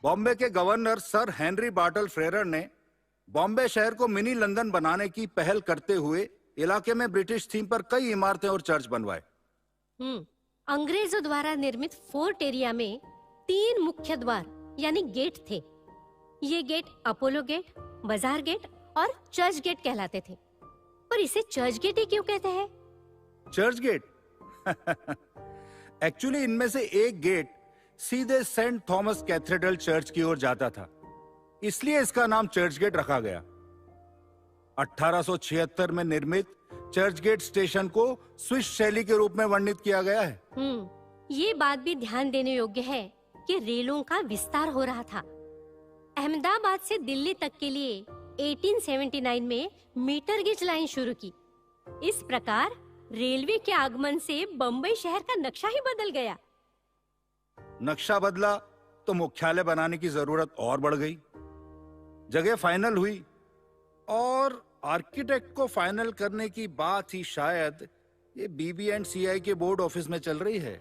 बॉम्बे के governor sir Henry Bartle फ्रेरर ने बॉम्बे शहर को मिनी लंदन बनाने की पहल करते हुए इलाके में ब्रिटिश थीम पर कई इमारतें और चर्च बनवाए। अंग्रेजों द्वारा निर्मित फोर्ट एरिया में 3 मुख्य द्वार यानी गेट थे। ये गेट अपोलो गेट, बाजार गेट और चर्च गेट कहलाते थे। पर इसे चर्च गेट ही क्यों कहते हैं? चर्च गेट एक्चुअली इनमें से एक गेट सीधे सेंट थॉमस कैथेड्रल चर्च की ओर जाता था, इसलिए इसका नाम चर्च गेट रखा गया। 1876 में निर्मित चर्च गेट स्टेशन को स्विस शैली के रूप में वर्णित किया गया है। ये बात भी ध्यान देने योग्य है कि रेलों का विस्तार हो रहा था। अहमदाबाद से दिल्ली तक के लिए 1879 में मीटर गेज लाइन शुरू की। इस प्रकार रेलवे के आगमन से बम्बई शहर का नक्शा ही बदल गया। नक्शा बदला तो मुख्यालय बनाने की जरूरत और बढ़ गई। जगह फाइनल हुई और आर्किटेक्ट को फाइनल करने की बात ही शायद ये BB&CI के बोर्ड ऑफिस में चल रही है।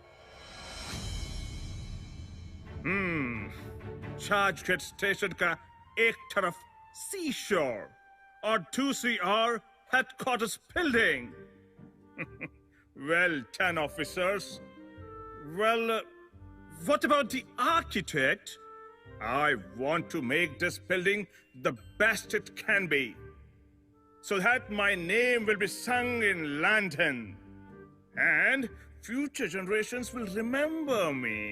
चर्चगेट स्टेशन का एक तरफ सी शोर और दूसरी ओर headquarters building. Well done, officers. Well, what about the architect? I want to make this building the best it can be, so that my name will be sung in London, and future generations will remember me.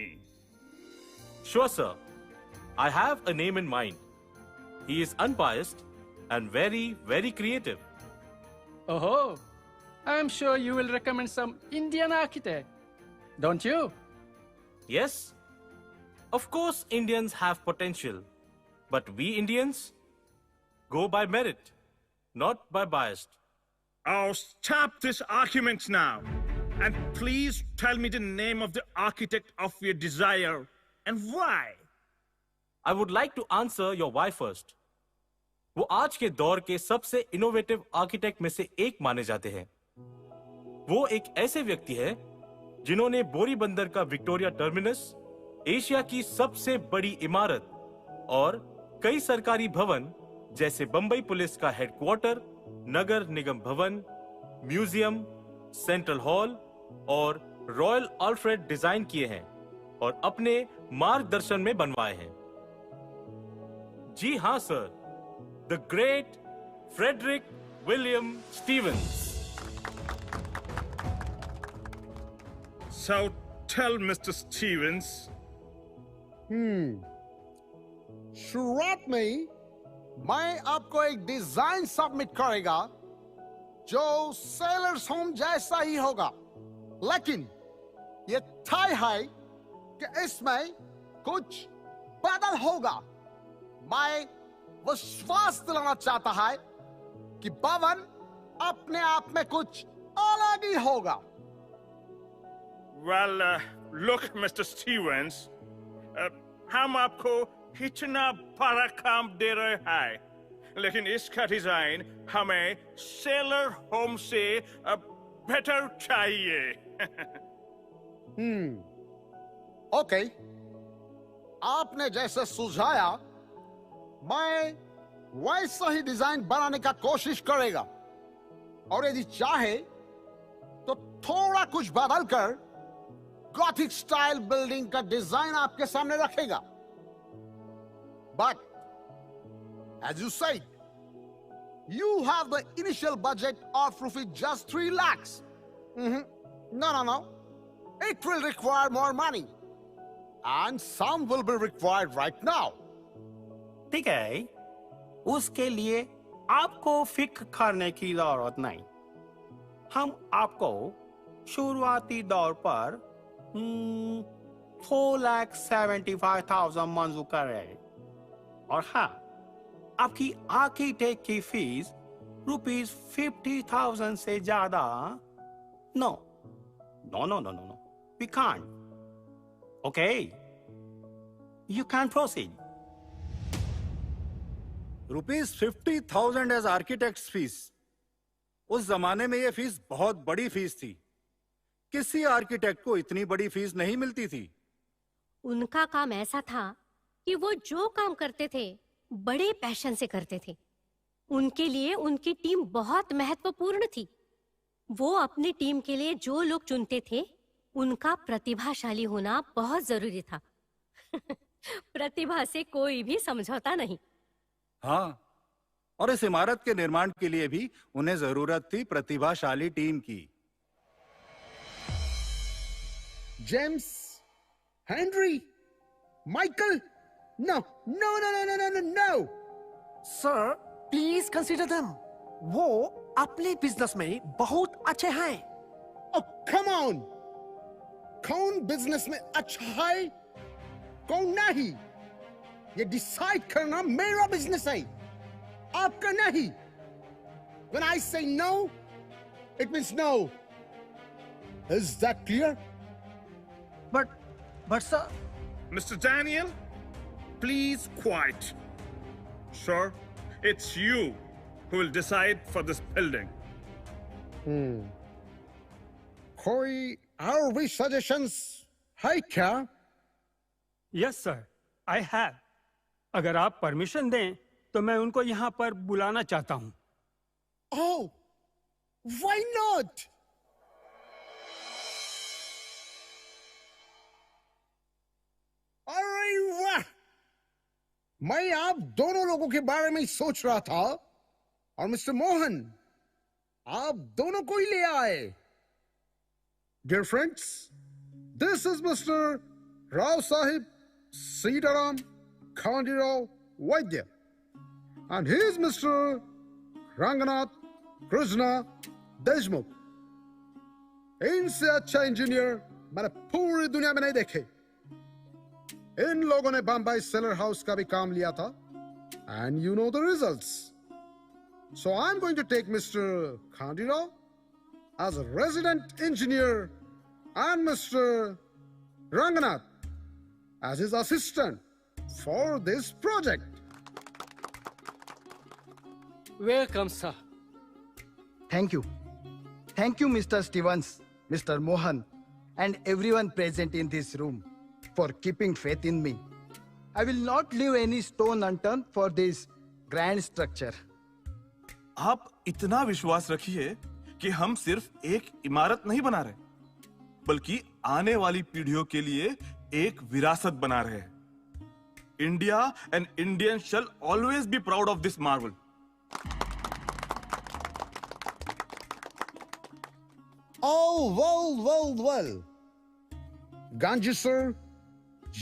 Sure, sir. I have a name in mind. He is unbiased and very, very creative. Oh, I'm sure you will recommend some Indian architect, don't you? Yes, of course Indians have potential, but we Indians go by merit, not by bias. Oh, stop this argument now, and please tell me the name of the architect of your desire and why. I would like to answer your why first. वो आज के दौर के सबसे innovative architect में से एक माने जाते हैं। वो एक ऐसे व्यक्ति है जिन्होंने बोरीबंदर का विक्टोरिया टर्मिनस, एशिया की सबसे बड़ी इमारत और कई सरकारी भवन जैसे बंबई पुलिस का हेडक्वार्टर, नगर निगम भवन, म्यूजियम, सेंट्रल हॉल और रॉयल अल्फ्रेड डिजाइन किए हैं और अपने मार्गदर्शन में बनवाए हैं। जी हां sir, the great Frederick William Stevens. So tell Mr. Stevens. शुरुआत में ही मैं आपको एक डिजाइन सबमिट करेगा जो सेलर्स होम जैसा ही होगा, लेकिन ये तय है कि इसमें कुछ बदल होगा। मैं विश्वास दिलाना चाहता है कि भवन अपने आप में कुछ अलग ही होगा। Well, look, Mr. Stevens, हम आपको इतना बड़ा काम दे रहे हैं, लेकिन इसका डिजाइन हमें सेलर होम से बेटर चाहिए। ओके, आपने जैसे सुझाया मैं वैसा ही डिजाइन बनाने का कोशिश करेगा, और यदि चाहे तो थोड़ा कुछ बदल कर गॉथिक स्टाइल बिल्डिंग का डिजाइन आपके सामने रखेगा। But as you said, you have the initial budget of rupees just 3 lakhs. No. It will require more money. And some will be required right now. ठीक है, उसके लिए आपको फिक्र करने की जरूरत नहीं। हम आपको शुरुआती दौर पर 4,75,000 मंजूर कर रहे हैं, और हाँ, आपकी आर्किटेक्ट की फीस ₹50,000 से ज्यादा No, we can't. Okay, you can proceed. ₹50,000 as architects fees. उस जमाने में यह फीस बहुत बड़ी फीस थी। किसी आर्किटेक्ट को इतनी बड़ी फीस नहीं मिलती थी। उनका काम ऐसा था कि वो जो काम करते थे बड़े पैशन से करते थे। उनके लिए उनकी टीम बहुत महत्वपूर्ण थी। वो अपनी टीम के लिए जो लोग चुनते थे उनका प्रतिभाशाली होना बहुत जरूरी था। प्रतिभा से कोई भी समझौता नहीं। हाँ, और इस इमारत के निर्माण के लिए भी उन्हें जरूरत थी प्रतिभाशाली टीम की। James, Henry, Michael, no, no, no, no, no, no, no, no. Sir please consider them. वो अपने बिजनेस में बहुत अच्छे हैं। Oh, come on. कौन बिजनेस में अच्छा है, कौन नहीं, ये डिसाइड करना मेरा बिजनेस है, आपका नहीं। When I say no, it means no. Is that clear? But sir, Mr. Daniel, please quiet. Sir, it's you who will decide for this building. कोई और भी suggestions है क्या? Yes sir, I have. अगर आप परमिशन दें तो मैं उनको यहाँ पर बुलाना चाहता हूँ। Oh, why not? अरे वाह, मैं आप दोनों लोगों के बारे में सोच रहा था और मिस्टर मोहन आप दोनों को ही ले आए। Dear friends, this is Mr. Rao Sahib Sitaram Khandirao Vaidya and he is Mr. Ranganath Krishna Deshmukh। इनसे अच्छा इंजीनियर मैंने पूरी दुनिया में नहीं देखे। इन लोगों ने बम्बई सेलर हाउस का भी काम लिया था and you know the results. So I'm going to take Mr. Khandirao as a resident engineer and Mr. Ranganath as his assistant for this project. Welcome, sir. Thank you. Thank you, Mr. Stevens, Mr. Mohan, and everyone present in this room for keeping faith in me. I will not leave any stone unturned for this grand structure. आप इतना विश्वास रखिए कि हम सिर्फ एक इमारत नहीं बना रहे, बल्कि आने वाली पीढ़ियों के लिए एक विरासत बना रहे हैं। India and Indian shall always be proud of this marvel. Oh, well. Ganji sir,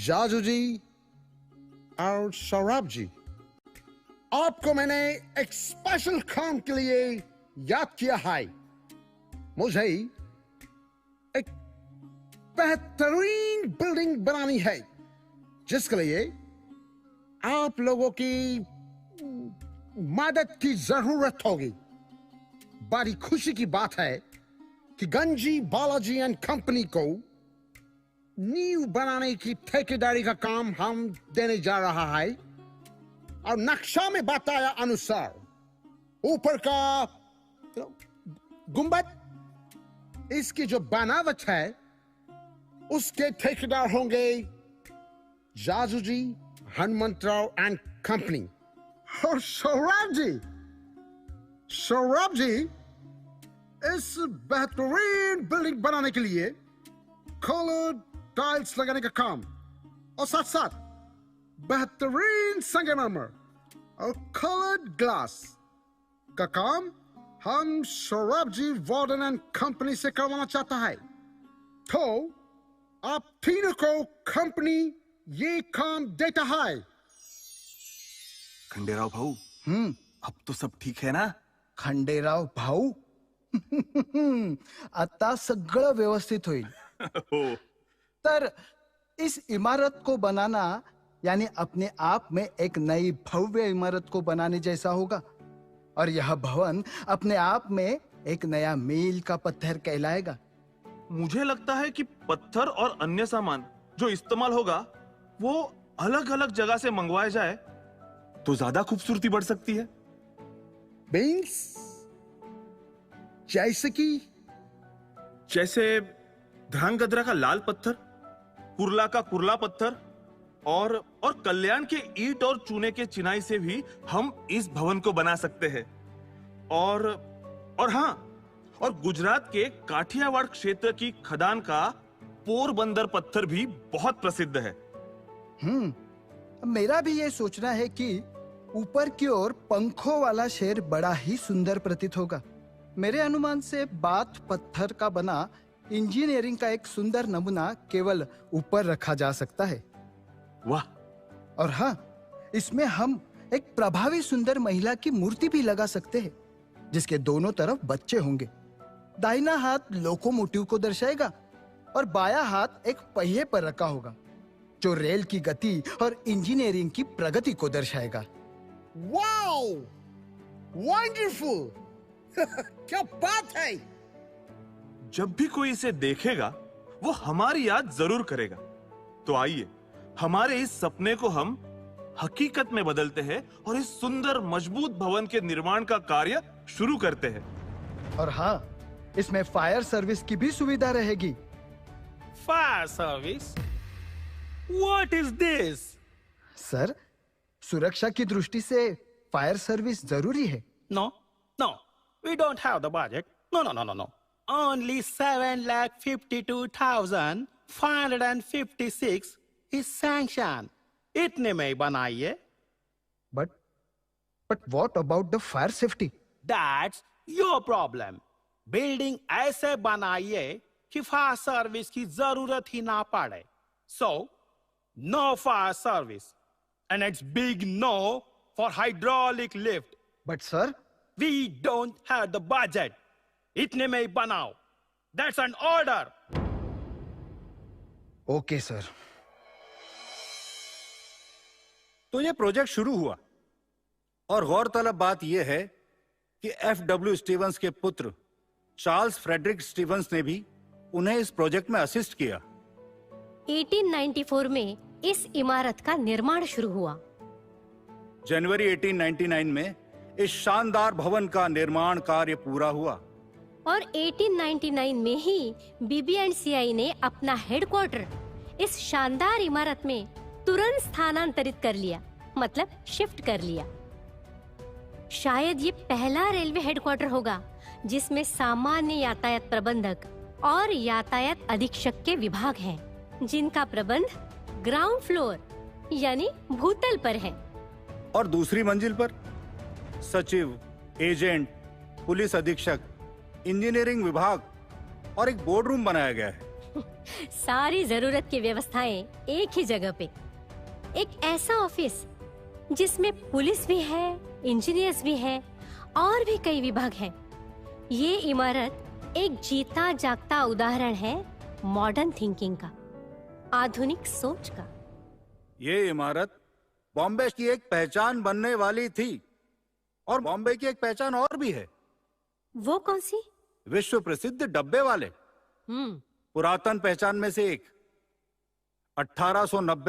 Jaju ji और सौरभ जी, आपको मैंने एक स्पेशल काम के लिए याद किया है। मुझे एक बेहतरीन बिल्डिंग बनानी है जिसके लिए आप लोगों की मदद की जरूरत होगी। बड़ी खुशी की बात है कि गंजी बालाजी एंड कंपनी को नींव बनाने की ठेकेदारी का काम हम देने जा रहा है और नक्शा में बताया अनुसार ऊपर का गुंबद, इसकी जो बनावट है उसके ठेकेदार होंगे जाजू जी, हनुमंतराव एंड कंपनी। और सौरभ जी इस बेहतरीन बिल्डिंग बनाने के लिए कलर्ड टाइल्स लगाने का काम और साथ साथ बेहतरीन संगमरमर और कलर्ड ग्लास का काम हम Saurabh ji warden and company से करवाना चाहता है। तो आप तीनों को कंपनी ये काम देता है। खंडेराव भाऊ, अब तो सब ठीक है ना? खंडेराव भाऊ, आता सगळं व्यवस्थित होईल। हो। तर इस इमारत को बनाना यानी अपने आप में एक नई भव्य इमारत को बनाने जैसा होगा और यह भवन अपने आप में एक नया मील का पत्थर कहलाएगा। मुझे लगता है कि पत्थर और अन्य सामान जो इस्तेमाल होगा वो अलग अलग जगह से मंगवाया जाए तो ज्यादा खूबसूरती बढ़ सकती है। बीन्स जैसे ध्रांगध्रा का लाल पत्थर, कुर्ला का कुर्ला पत्थर और कल्याण के ईंट और चूने के चिनाई से भी हम इस भवन को बना सकते हैं। और हाँ, और गुजरात के काठियावाड़ क्षेत्र की खदान का पोरबंदर पत्थर भी बहुत प्रसिद्ध है। मेरा भी ये सोचना है कि ऊपर की ओर पंखों वाला शहर बड़ा ही सुंदर प्रतीत होगा। मेरे अनुमान से बाथ पत्थर का बना इंजीनियरिंग का एक सुंदर नमूना केवल ऊपर रखा जा सकता है। वाह! और हाँ, इसमें हम एक प्रभावी सुंदर महिला की मूर्ति भी लगा सकते हैं, जिसके दोनों तरफ बच्चे होंगे। दाहिना हाथ लोकोमोटिव को दर्शाएगा और बायां हाथ एक पहिए पर रखा होगा, जो रेल की गति और इंजीनियरिंग की प्रगति को दर्शाएगा। Wow, wonderful! क्या बात है! जब भी कोई इसे देखेगा वो हमारी याद जरूर करेगा। तो आइए हमारे इस सपने को हम हकीकत में बदलते हैं और इस सुंदर मजबूत भवन के निर्माण का कार्य शुरू करते हैं। और हाँ, इसमें फायर सर्विस की भी सुविधा रहेगी। Fire service? What is this? Sir, सुरक्षा की दृष्टि से फायर सर्विस जरूरी है। No, we don't have the budget. No. Only 7,52,556 is sanctioned. इतने में ही बनाइए। But what about the fire safety? That's your problem. Building ऐसे बनाइए कि फायर सर्विस की जरूरत ही ना पड़े। So, no fire service. And it's big no for hydraulic lift. But sir, We don't have the budget. इतने में ही बनाओ. That's an order. Okay sir. तो ये प्रोजेक्ट शुरू हुआ और गौरतलब बात यह है कि F.W. स्टीवंस के पुत्र चार्ल्स फ्रेडरिक स्टीवंस ने भी उन्हें इस प्रोजेक्ट में असिस्ट किया। 1894 में इस इमारत का निर्माण शुरू हुआ। जनवरी 1899 में इस शानदार भवन का निर्माण कार्य पूरा हुआ और 1899 में ही BB&CI ने अपना हेडक्वार्टर इस शानदार इमारत में तुरंत स्थानांतरित कर लिया, मतलब शिफ्ट कर लिया। शायद ये पहला रेलवे हेडक्वार्टर होगा जिसमें सामान्य यातायात प्रबंधक और यातायात अधीक्षक के विभाग हैं, जिनका प्रबंध ग्राउंड फ्लोर यानी भूतल पर है। और दूसरी मंजिल पर सचिव, एजेंट, पुलिस अधीक्षक, इंजीनियरिंग विभाग और एक बोर्ड रूम बनाया गया है। सारी जरूरत की व्यवस्थाएं एक ही जगह पे। एक ऐसा ऑफिस जिसमें पुलिस भी है, इंजीनियर्स भी है और भी कई विभाग हैं। ये इमारत एक जीता जागता उदाहरण है मॉडर्न थिंकिंग का, आधुनिक सोच का। ये इमारत बॉम्बे की एक पहचान बनने वाली थी और बॉम्बे की एक पहचान और भी है। वो कौन सी? विश्व प्रसिद्ध डब्बे वाले। पुरातन पहचान में से एक 1890